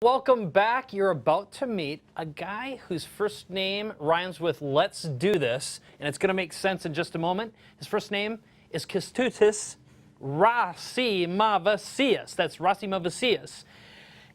Welcome back. You're about to meet a guy whose first name rhymes with "let's do this," and it's going to make sense in just a moment. His first name is Kestutis Rasimavicius. That's Rasimavicius.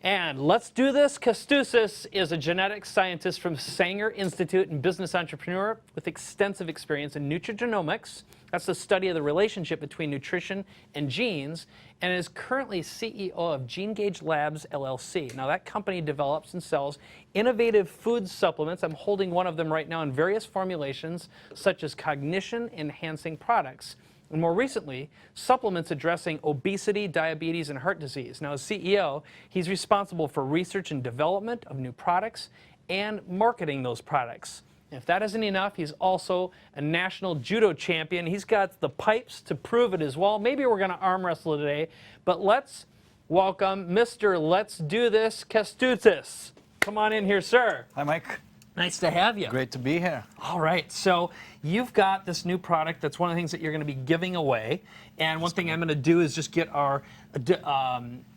And let's do this. Kestutis is a genetics scientist from Sanger Institute and business entrepreneur with extensive experience in nutrigenomics. That's the study of the relationship between nutrition and genes, and is currently CEO of GeneGauge Labs, LLC. Now, that company develops and sells innovative food supplements. I'm holding one of them right now in various formulations, such as cognition-enhancing products. And more recently, supplements addressing obesity, diabetes, and heart disease. Now, as CEO, he's responsible for research and development of new products and marketing those products. And if that isn't enough, he's also a national judo champion. He's got the pipes to prove it as well. Maybe we're going to arm wrestle today, but let's welcome Mr. Let's Do This, Kestutis. Come on in here, sir. Hi, Mike. Nice to have you. Great to be here. All right, so you've got this new product that's one of the things that you're going to be giving away. And one thing I'm going to do is just get our,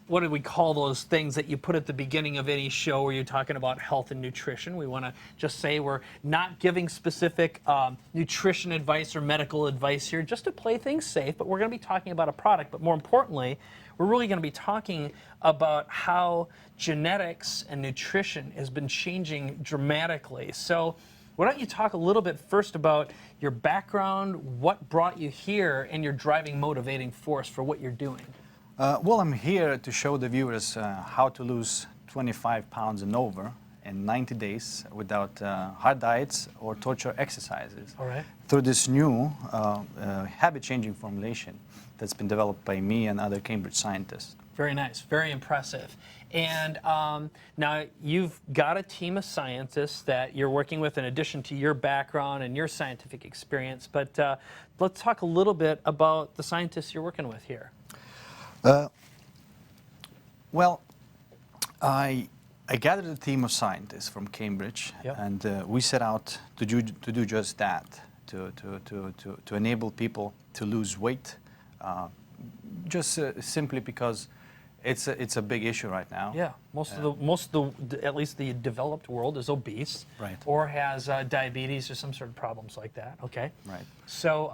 what do we call those things that you put at the beginning of any show where you're talking about health and nutrition? We want to just say we're not giving specific nutrition advice or medical advice here, just to play things safe, but we're going to be talking about a product. But more importantly, we're really going to be talking about how genetics and nutrition has been changing dramatically. So why don't you talk a little bit first about your background, what brought you here, and your driving motivating force for what you're doing? Well, I'm here to show the viewers how to lose 25 pounds and over in 90 days without hard diets or torture exercises. All right. Through this new habit-changing formulation that's been developed by me and other Cambridge scientists. Very nice, very impressive. And now you've got a team of scientists that you're working with in addition to your background and your scientific experience. But let's talk a little bit about the scientists you're working with here. Well, I gathered a team of scientists from Cambridge, Yep. and we set out to do just that, to enable people to lose weight, just simply because it's a big issue right now. Yeah, most of the at least the developed world is obese, Right. or has diabetes or some sort of problems like that. Okay. Right. So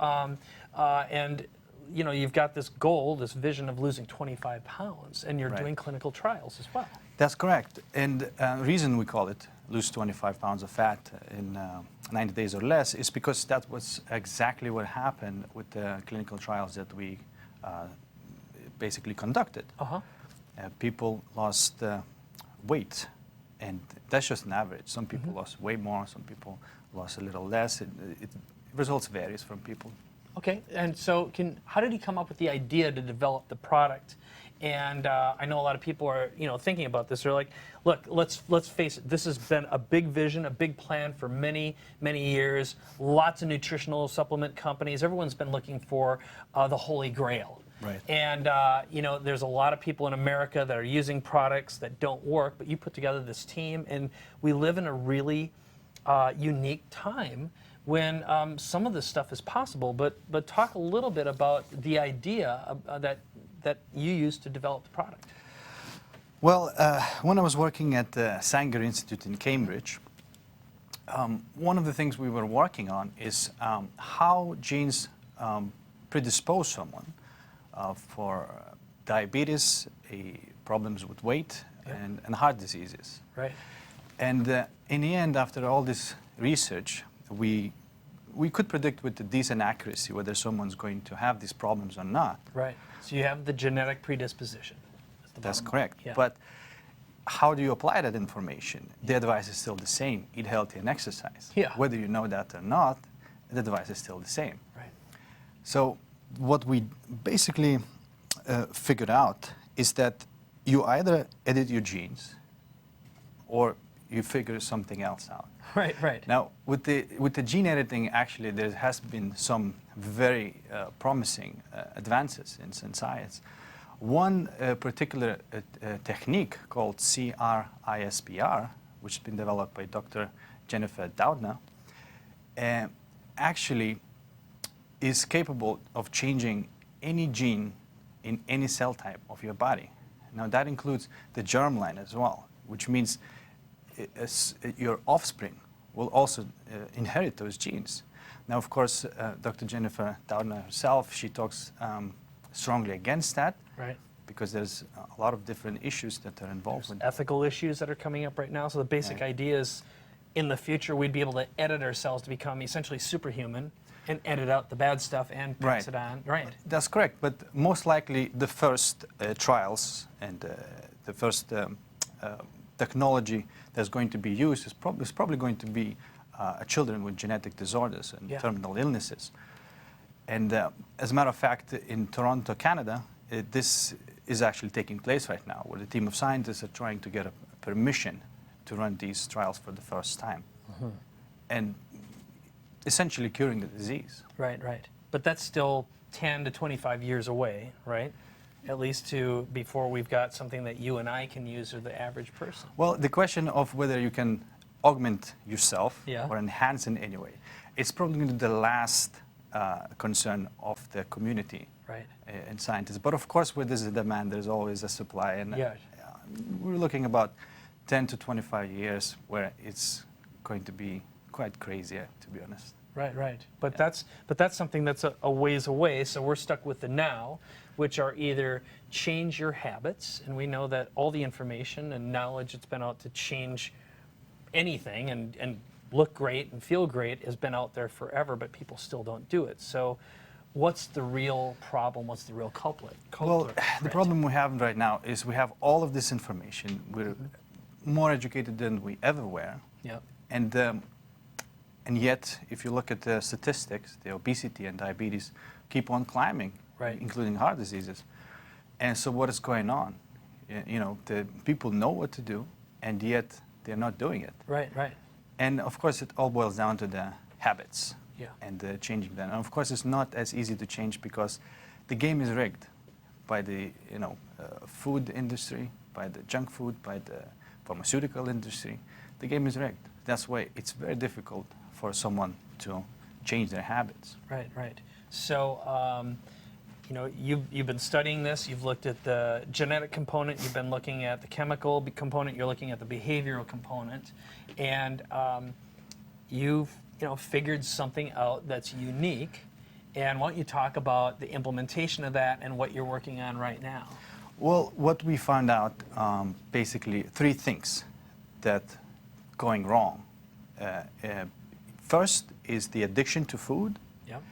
and you know, you've got this goal, this vision of losing 25 pounds, and you're Right. doing clinical trials as well. That's correct. And the reason we call it lose 25 pounds of fat in 90 days or less is because that was exactly what happened with the clinical trials that we basically conducted. Uh-huh. People lost weight, and that's just an average. Some people lost way more, some people lost a little less. Results varies from people. Okay, and so how did he come up with the idea to develop the product? And I know a lot of people are, thinking about this. They're like, look, let's face it. This has been a big vision, a big plan for many, many years. Lots of nutritional supplement companies. Everyone's been looking for the Holy Grail. Right. And there's a lot of people in America that are using products that don't work. But you put together this team, and we live in a really unique time when some of this stuff is possible. But talk a little bit about the idea that you used to develop the product. Well, when I was working at the Sanger Institute in Cambridge, one of the things we were working on is how genes predispose someone for diabetes, problems with weight, Yep. and heart diseases. Right. And in the end, after all this research, we could predict with a decent accuracy whether someone's going to have these problems or not. Right. So you have the genetic predisposition. That's correct. Yeah. But how do you apply that information? The advice is still the same: eat healthy and exercise. Yeah. Whether you know that or not, the advice is still the same. Right. So what we basically figured out is that you either edit your genes or you figure something else out. Right, right. Now, with the gene editing, actually, there has been some very promising advances in science. One particular technique called CRISPR, which has been developed by Dr. Jennifer Doudna, actually is capable of changing any gene in any cell type of your body. Now, that includes the germline as well, which means your offspring will also inherit those genes. Now, of course, Dr. Jennifer Doudna herself, she talks strongly against that, right? Because there's a lot of different issues that are involved with ethical issues that are coming up right now. So the basic idea is, in the future, we'd be able to edit ourselves to become essentially superhuman and edit out the bad stuff and pass it on. Right. That's correct. But most likely, the first trials and the first technology that's going to be used is probably going to be children with genetic disorders and terminal illnesses. And as a matter of fact, in Toronto, Canada, this is actually taking place right now, where the team of scientists are trying to get a permission to run these trials for the first time. And essentially curing the disease. Right, right. But that's still 10 to 25 years away, right? At least to before we've got something that you and I can use, or the average person. Well, the question of whether you can augment yourself or enhance in any way, it's probably going to be the last concern of the community and scientists. But of course, where there's a demand, there's always a supply. And we're looking about 10 to 25 years where it's going to be quite crazy, to be honest. Right, right. But that's something that's a ways away. So we're stuck with the now, which are either change your habits, and we know that all the information and knowledge that's been out to change anything and look great and feel great has been out there forever, but people still don't do it. So what's the real problem? What's the real culprit? Well, the problem we have right now is we have all of this information. We're more educated than we ever were. And yet, if you look at the statistics, the obesity and diabetes keep on climbing, including heart diseases. And so what is going on? You know, the people know what to do, and yet they're not doing it. Right, right. And of course, it all boils down to the habits and changing them. And of course, it's not as easy to change because the game is rigged by the food industry, by the junk food, by the pharmaceutical industry. The game is rigged. That's why it's very difficult for someone to change their habits. Right, right. So, you know, you've been studying this. You've looked at the genetic component. You've been looking at the chemical component. You're looking at the behavioral component, and you've figured something out that's unique. And why don't you talk about the implementation of that and what you're working on right now? Well, what we found out, basically, three things that going wrong. First is the addiction to food. Yep.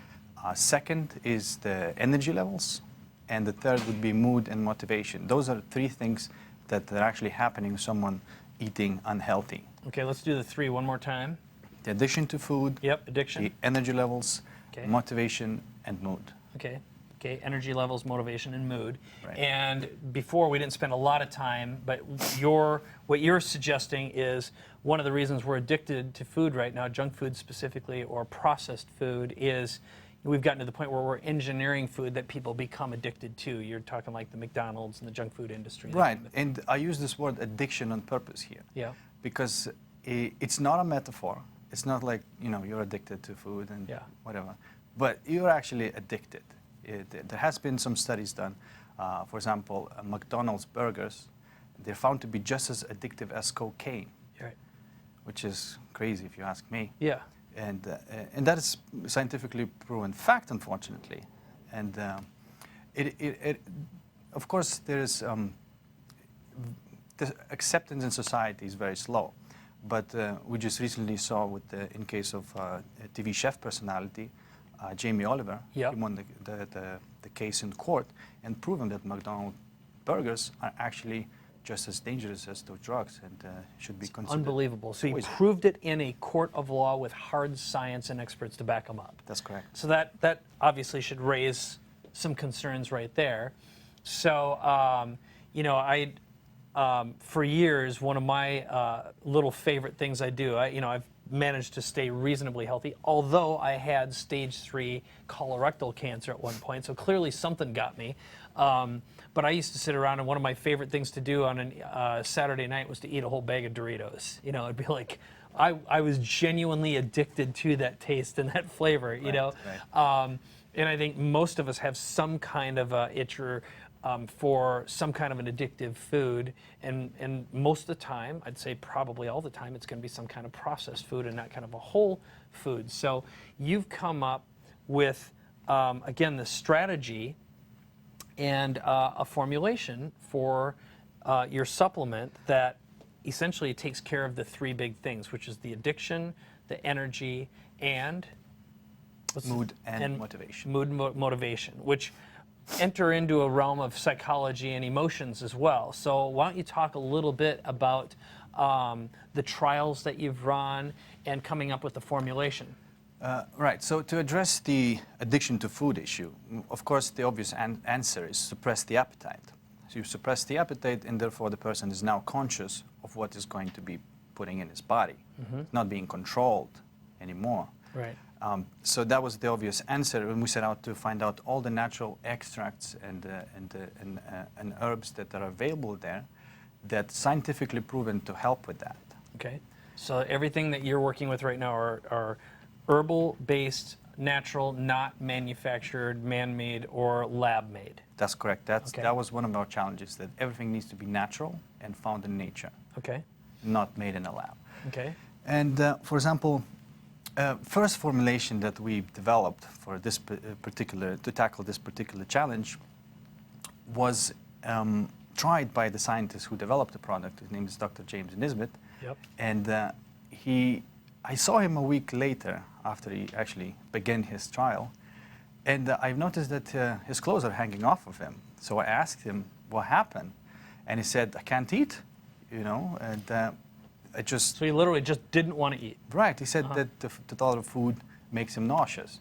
Second is the energy levels. And the third would be mood and motivation. Those are three things that are actually happening with someone eating unhealthy. Okay, let's do the three one more time. The addiction to food. Yep, addiction. The energy levels, motivation, and mood. Okay. Okay, energy levels, motivation, and mood. Right. And before, we didn't spend a lot of time, but what you're suggesting is one of the reasons we're addicted to food right now, junk food specifically, or processed food, is we've gotten to the point where we're engineering food that people become addicted to. You're talking like the McDonald's and the junk food industry. Right, and I use this word addiction on purpose here. Yeah. Because it's not a metaphor. It's not like, you're addicted to food and whatever. But you're actually addicted. There has been some studies done. For example, McDonald's burgers, they're found to be just as addictive as cocaine, which is crazy if you ask me. Yeah. And that is scientifically proven fact, unfortunately. And of course, there is the acceptance in society is very slow. But we just recently saw in case of a TV chef personality, Jamie Oliver, he won the case in court and proven that McDonald's burgers are actually just as dangerous as those drugs and should be considered. Unbelievable. So you poison. proved it in a court of law with hard science and experts to back them up. That's correct. So that obviously should raise some concerns right there. So, for years, one of my little favorite things I do, I've managed to stay reasonably healthy, although I had stage 3 colorectal cancer at one point, so clearly something got me. But I used to sit around, and one of my favorite things to do on a Saturday night was to eat a whole bag of Doritos. It'd be like, I was genuinely addicted to that taste and that flavor, Right. And I think most of us have some kind of itch or for some kind of an addictive food, and most of the time, I'd say probably all the time, it's going to be some kind of processed food and not kind of a whole food. So you've come up with, again, this strategy and a formulation for your supplement that essentially takes care of the three big things, which is the addiction, the energy, and Mood and motivation. Motivation, which enter into a realm of psychology and emotions as well. So why don't you talk a little bit about the trials that you've run and coming up with the formulation? Right. So to address the addiction to food issue, of course, the obvious answer is suppress the appetite. So you suppress the appetite, and therefore the person is now conscious of what is going to be putting in his body, not being controlled anymore. Right. So that was the obvious answer when we set out to find out all the natural extracts and herbs that are available there that scientifically proven to help with that. Okay. So everything that you're working with right now are herbal-based, natural, not manufactured, man-made, or lab-made. That's correct. That was one of our challenges, that everything needs to be natural and found in nature. Okay. Not made in a lab. Okay. And for example, first formulation that we developed for this to tackle this particular challenge was tried by the scientist who developed the product. His name is Dr. James Nisbet. Yep. And I saw him a week later after he actually began his trial, and I've noticed that his clothes are hanging off of him. So I asked him what happened, and he said, "I can't eat," and I just... So he literally just didn't want to eat. Right. He said that the thought of food makes him nauseous.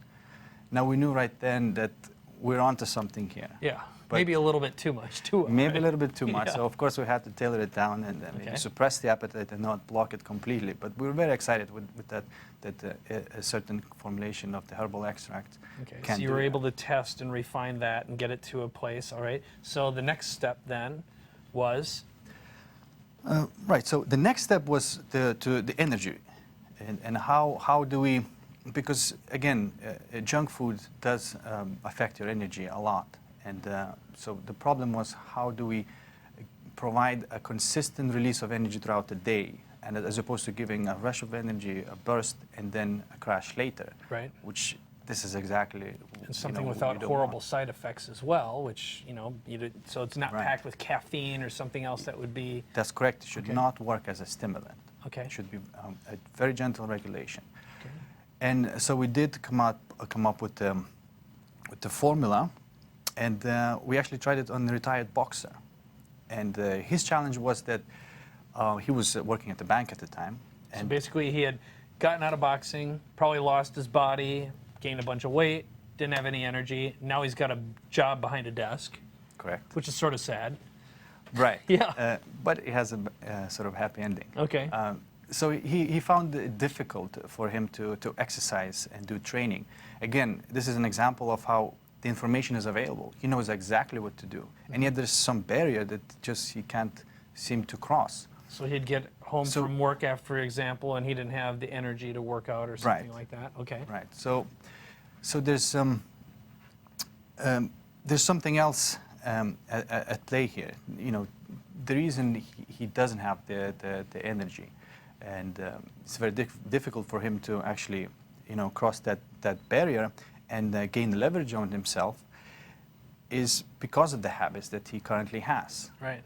Now we knew right then that we're onto something here. Yeah. But maybe a little bit too much, too. Maybe right? a little bit too much. Yeah. So of course we had to tailor it down and maybe suppress the appetite and not block it completely. But we were very excited with that a certain formulation of the herbal extract. Okay. So you were able to test and refine that and get it to a place. All right. So the next step then was... right. So the next step was the energy, and how do we, because again, junk food does affect your energy a lot, and so the problem was, how do we provide a consistent release of energy throughout the day, and as opposed to giving a rush of energy, a burst, and then a crash later. Right. Which this is exactly and something what without we don't horrible want. side effects as well, which so it's not Right. packed with caffeine or something else that would be... That's correct. It should Okay. not work as a stimulant. Okay. It should be a very gentle regulation. Okay. And so we did come up with the formula, and we actually tried it on a retired boxer. And his challenge was that he was working at the bank at the time. So And basically he had gotten out of boxing, probably lost his body, gained a bunch of weight, didn't have any energy. Now he's got a job behind a desk. correct. Which is sort of sad. Right. Yeah. But it has a sort of happy ending. Okay. So he found it difficult for him to exercise and do training. Again, this is an example of how the information is available. He knows exactly what to do. And yet there's some barrier that just he can't seem to cross. So he'd get home from work, for example, and he didn't have the energy to work out or something like that. Okay. Right. So there's something else at play here. You know, the reason he doesn't have the energy, and it's very difficult for him to actually, cross that barrier and gain leverage on himself, is because of the habits that he currently has. Right.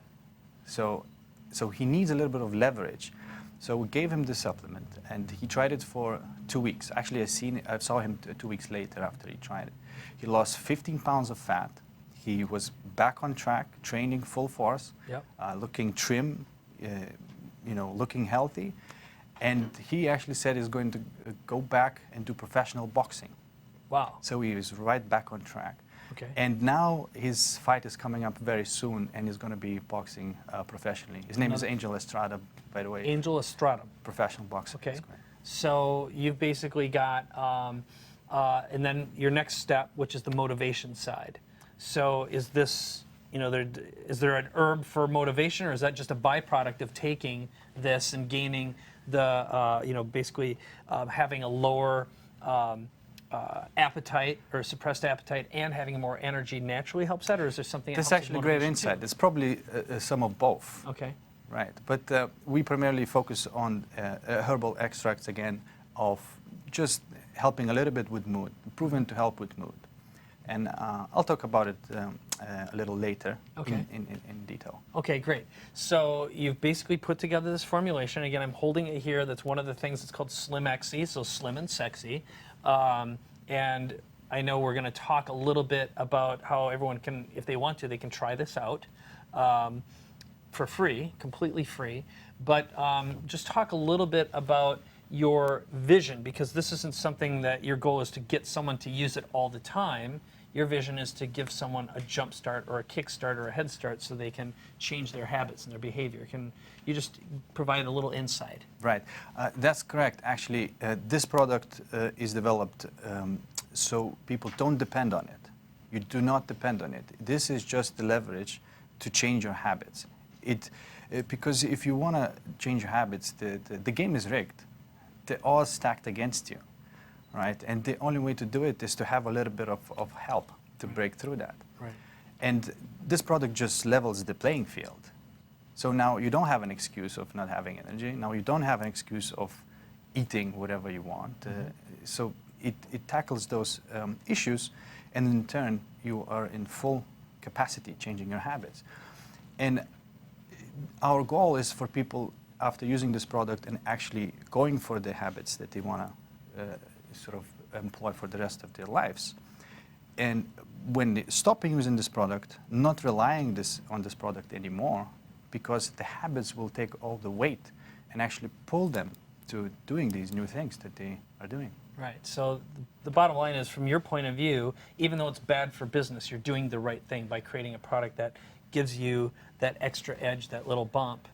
So he needs a little bit of leverage. So we gave him the supplement, and he tried it for 2 weeks. Actually, I saw him 2 weeks later after he tried it. He lost 15 pounds of fat. He was back on track, training full force, Yep. looking trim, looking healthy. And he actually said he's going to go back and do professional boxing. Wow. So he is right back on track. Okay. And now his fight is coming up very soon, and he's going to be boxing professionally. His name is Angel Estrada, by the way. Angel Estrada. Professional boxer. Okay. That's correct. So you've basically got, and then your next step, which is the motivation side. So is this, is there an herb for motivation, or is that just a byproduct of taking this and gaining the, basically having a lower appetite or suppressed appetite and having more energy naturally helps that, or is there something else? That's actually a great insight. It's probably some of both. Okay. Right, but we primarily focus on herbal extracts, again, of just helping a little bit with mood, proven to help with mood. And I'll talk about it a little later in detail. Okay, great. So you've basically put together this formulation. Again, I'm holding it here. That's one of the things that's called Slimexy, so slim and sexy. And I know we're going to talk a little bit about how everyone can, if they want to, they can try this out for free, completely free. But just talk a little bit about your vision, because this isn't something that your goal is to get someone to use it all the time. Your vision is to give someone a jump start or a kick start or a head start so they can change their habits and their behavior. Can you just provide a little insight? Right, that's correct. Actually, this product is developed so people don't depend on it. You do not depend on it. This is just the leverage to change your habits. Because if you want to change your habits, the game is rigged. They're all stacked against you, right? And the only way to do it is to have a little bit of help to break through that. Right. And this product just levels the playing field. So now you don't have an excuse of not having energy. Now you don't have an excuse of eating whatever you want. So it tackles those issues, and in turn you are in full capacity changing your habits. And our goal is for people, after using this product and actually going for the habits that they want to sort of employ for the rest of their lives, and when they stop using this product, not relying on this product anymore, because the habits will take all the weight and actually pull them to doing these new things that they are doing. Right. So the bottom line is, from your point of view, even though it's bad for business, you're doing the right thing by creating a product that gives you that extra edge, that little bump,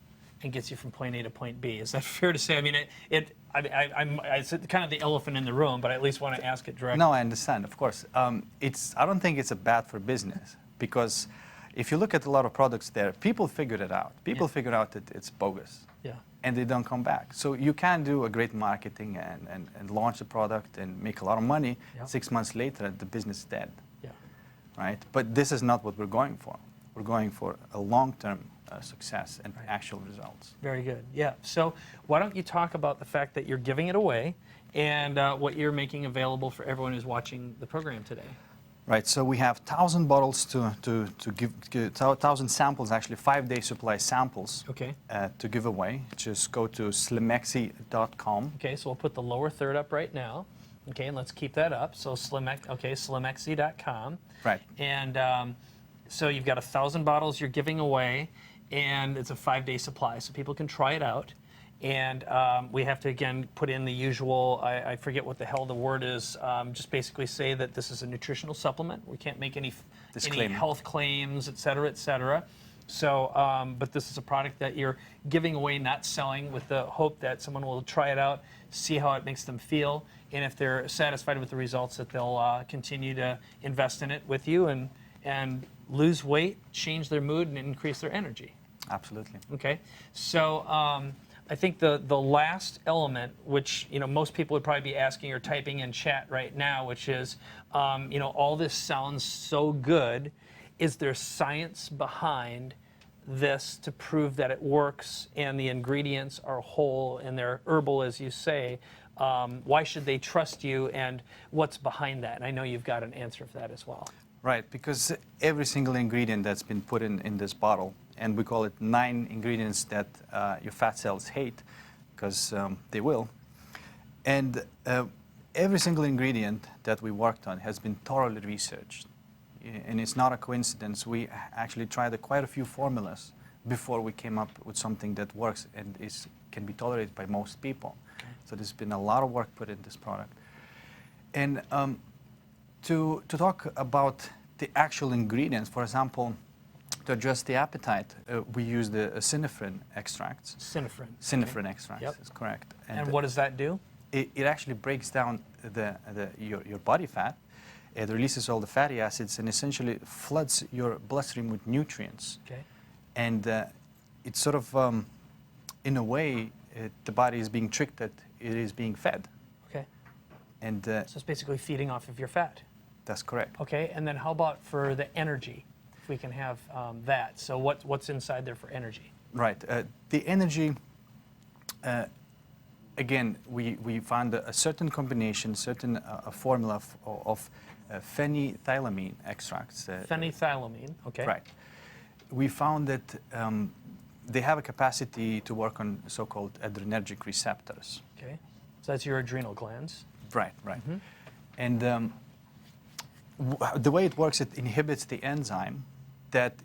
and gets you from point A to point B. Is that fair to say? I mean, it's kind of the elephant in the room, but I at least want to ask it directly. No, I understand, of course. I don't think it's a bad for business, because if you look at a lot of products there, people figured it out. People figure out that it's bogus. Yeah. And they don't come back. So you can do a great marketing and launch a product and make a lot of money. Yeah. 6 months later, the business is dead. Yeah. Right? But this is not what we're going for. We're going for a long-term success and actual results. Very good. Yeah. So why don't you talk about the fact that you're giving it away and what you're making available for everyone who's watching the program today? Right. So we have 1,000 bottles to give 1,000 samples, actually 5-day supply samples. Okay. To give away. Just go to slimexy.com. Okay. So we'll put the lower third up right now. Okay, and let's keep that up. So slimexy.com. Right. And so you've got 1,000 bottles you're giving away, and it's a 5-day supply, so people can try it out. And we have to, again, put in the usual, I forget what the hell the word is, just basically say that this is a nutritional supplement. We can't make any health claims, et cetera, et cetera. So, but this is a product that you're giving away, not selling, with the hope that someone will try it out, see how it makes them feel, and if they're satisfied with the results, that they'll continue to invest in it with you and lose weight, change their mood, and increase their energy. Absolutely. Okay, so I think the last element, which most people would probably be asking or typing in chat right now, which is, all this sounds so good. Is there science behind this to prove that it works and the ingredients are whole and they're herbal, as you say? Why should they trust you, and what's behind that? And I know you've got an answer for that as well. Right, because every single ingredient that's been put in this bottle, and we call it 9 ingredients that your fat cells hate, because they will, and every single ingredient that we worked on has been thoroughly researched. And it's not a coincidence. We actually tried quite a few formulas before we came up with something that works and can be tolerated by most people. Okay. So there's been a lot of work put in this product. And to talk about the actual ingredients, for example, to address the appetite, we use the synephrine extracts. Synephrine. Synephrine extracts, Yep. is correct. And what does that do? It actually breaks down your body fat. It releases all the fatty acids and essentially floods your bloodstream with nutrients. Okay. And it's sort of, in a way, the body is being tricked that it is being fed. Okay. And So it's basically feeding off of your fat. that's correct. Okay, and then how about for the energy? If we can have that. So what's inside there for energy? Right. The energy, again, we found a certain combination, certain formula of phenethylamine extracts. Phenethylamine, okay. Right. We found that they have a capacity to work on so-called adrenergic receptors. Okay, so that's your adrenal glands. Right, right. And the way it works, it inhibits the enzyme that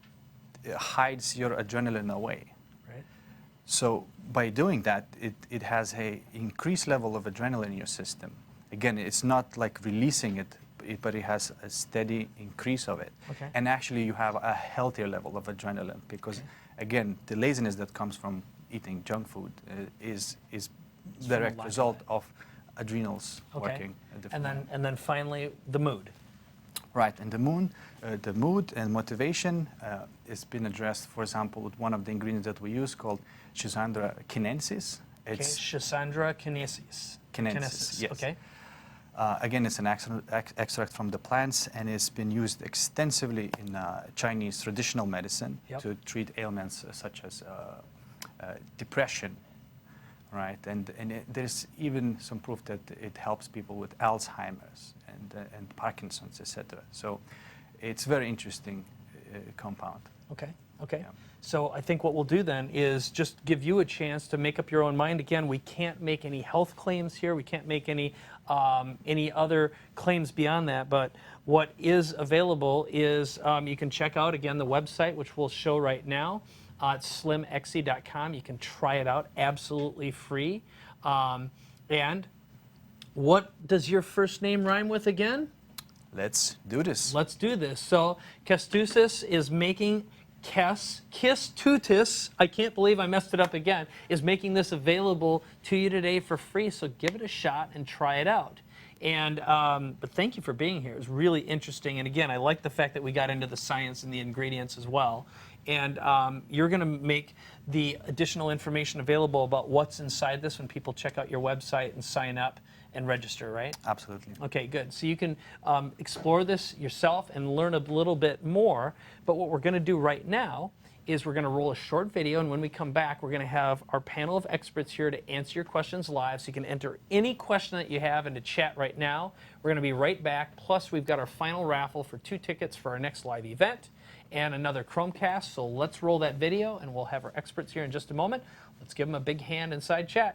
hides your adrenaline away. Right. So by doing that, it has a increased level of adrenaline in your system. Again, it's not like releasing it, but it has a steady increase of it. Okay. And actually you have a healthier level of adrenaline because, again, the laziness that comes from eating junk food is direct lack of result it. of adrenals working a different way. And then finally, the mood. Right, and the mood and motivation has been addressed, for example, with one of the ingredients that we use called Schisandra chinensis. Okay, Schisandra chinensis. Chinensis, yes. Okay. Again, it's an extract from the plants, and it's been used extensively in Chinese traditional medicine to treat ailments such as depression, right? And there's even some proof that it helps people with Alzheimer's and Parkinson's, etc. So it's very interesting compound. Okay. Okay. Yeah. So I think what we'll do then is just give you a chance to make up your own mind. Again, we can't make any health claims here. We can't make any other claims beyond that. But what is available is you can check out, again, the website, which we'll show right now. It's slimexy.com. You can try it out absolutely free. And what does your first name rhyme with again? Let's do this. Let's do this. So Kestutis is making Kestutis, I can't believe I messed it up again, is making this available to you today for free. So give it a shot and try it out. And but thank you for being here. It was really interesting. And again, I like the fact that we got into the science and the ingredients as well. And you're going to make the additional information available about what's inside this when people check out your website and sign up and register, right? Absolutely. Okay, good. So you can explore this yourself and learn a little bit more. But what we're going to do right now is we're going to roll a short video, and when we come back, we're going to have our panel of experts here to answer your questions live. So you can enter any question that you have into chat right now. We're going to be right back. Plus, we've got our final raffle for 2 tickets for our next live event and another Chromecast. So let's roll that video, and we'll have our experts here in just a moment. Let's give them a big hand inside chat.